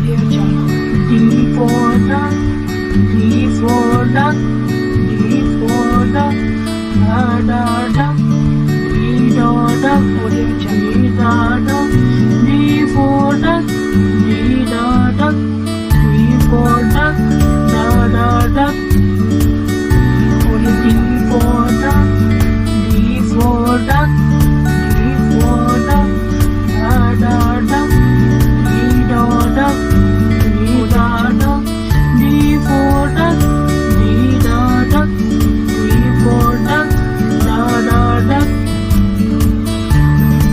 D for duck, D for duck, D for duck, da da duck, D da duck, D da duck, D for duck, D da duck, D for duck, da da duck, D for duck, D for duck, D for duck, da da duck, D da duck, D da duck, D for duck, D da duck, D for duck, da da duck,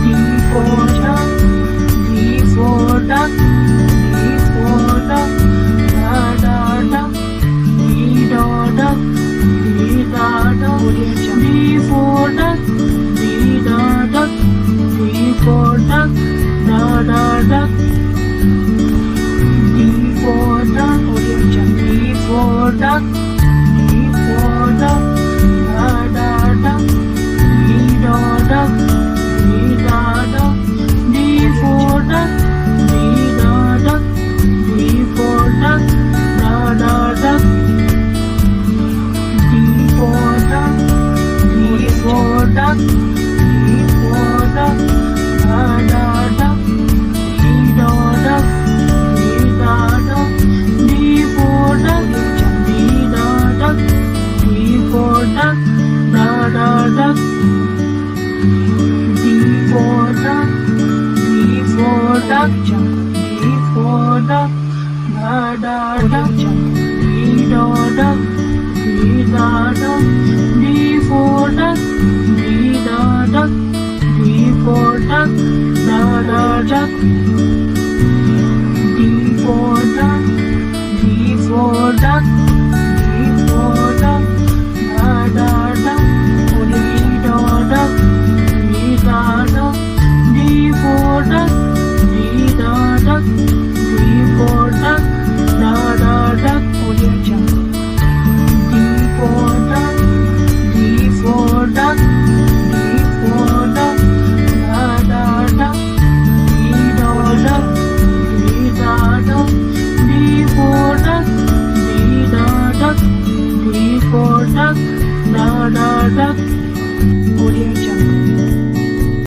D for duck, D for duck, D for duck, da da duck, D da duck, D da duck, D for duck, D da duck, D for duck, da da duck, D for duck, D for duck, D for duck, da da duck, D da duck, D da duck, D for duck, D da duck, D for duck, da da duck, D for duck, D for duck, D for duck, da da duck, D da duck, D da duck, D for duck, D da duck, D for duck, da da duck, D for duck, D for duck, D for duck, da da duck, D da duck, D da duck, D for duck, D da duck, D for duck, da da duck.